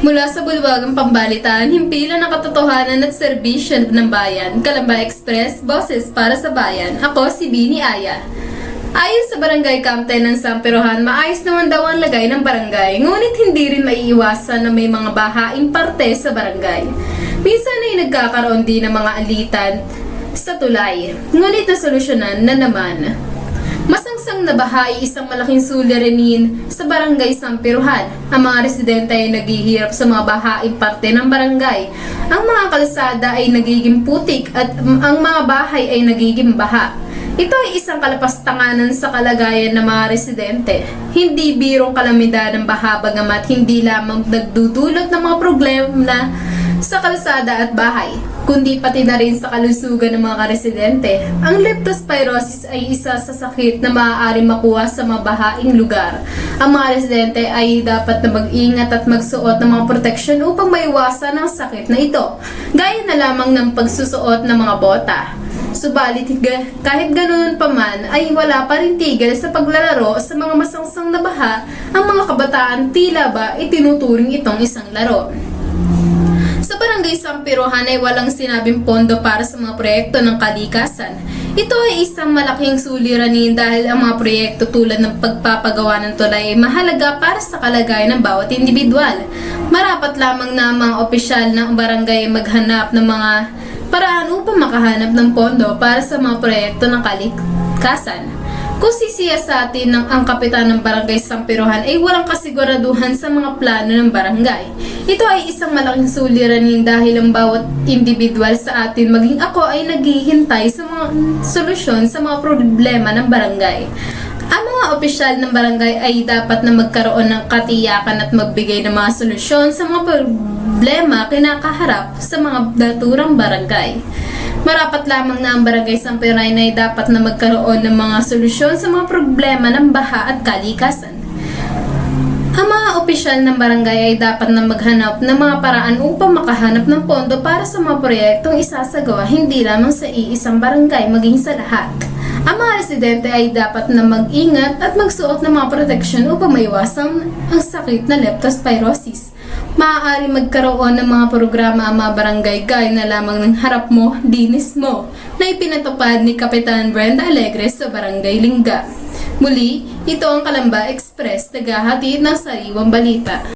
Mula sa bulwagang pambalitaan, himpilan ng katotohanan at serbisyo ng bayan, Kalamba Express, boses para sa bayan. Ako si Bini Aya. Ayon sa Barangay Camp 10 ng Sampirohan, maayos naman daw ang lagay ng barangay, ngunit hindi rin maiiwasan na may mga bahaing parte sa barangay. Minsan ay nagkakaroon din ng mga alitan sa tulay, ngunit nasolusyonan na naman. Masangsang na baha ay isang malaking suliranin sa Barangay Sampirohan. Ang mga residente ay naghihirap sa mga bahaing parte ng barangay. Ang mga kalsada ay nagiging putik at ang mga bahay ay nagiging baha. Ito ay isang kalapastanganan sa kalagayan ng mga residente. Hindi birong kalamidad ng baha, bagamat hindi lamang nagdudulot ng mga problema sa kalsada at bahay, kundi pati na rin sa kalusugan ng mga residente. Ang leptospirosis ay isa sa sakit na maaari makuha sa mga bahaing lugar. Ang mga residente ay dapat na mag-ingat at magsuot ng mga proteksyon upang maiwasan ang sakit na ito, gaya na lamang ng pagsusuot ng mga bota. Subalit kahit ganoon pa man ay wala pa rin tigil sa paglalaro sa mga masangsang na baha. Ang mga kabataan tila ba itinuturing itong isang laro. Sa Barangay Sampirohan ay walang sinabing pondo para sa mga proyekto ng kalikasan. Ito ay isang malaking suliranin dahil ang mga proyekto tulad ng pagpapagawa ng tulay ay mahalaga para sa kalagayan ng bawat individual. Marapat lamang na mga opisyal ng barangay ay maghanap ng mga paraan upang makahanap ng pondo para sa mga proyekto ng kalikasan. Kung sisiyasatin ng ang kapitan ng Barangay Sampirohan ay walang kasiguraduhan sa mga plano ng barangay. Ito ay isang malaking suliranin dahil ang bawat individual sa atin, maging ako, ay naghihintay sa mga solusyon sa mga problema ng barangay. Ang mga opisyal ng barangay ay dapat na magkaroon ng katiyakan at magbigay ng mga solusyon sa mga problema kinakaharap sa mga naturang barangay. Marapat lamang na ang Barangay Sampirohan ay dapat na magkaroon ng mga solusyon sa mga problema ng baha at kalikasan. Ang mga opisyal ng barangay ay dapat na maghanap ng mga paraan upang makahanap ng pondo para sa mga proyektong isasagawa hindi lamang sa iisang barangay, maging sa lahat. Ang mga residente ay dapat na mag-ingat at magsuot ng mga proteksyon upang maiwasan ang sakit na leptospirosis. Maaari magkaroon ng mga programa ang mga barangay gaya na lamang ng Harap Mo, Dinis Mo na ipinatupad ni Kapitan Brenda Alegre sa Barangay Lingga. Muli, ito ang Kalamba Express, naghahatid ng sariwang balita.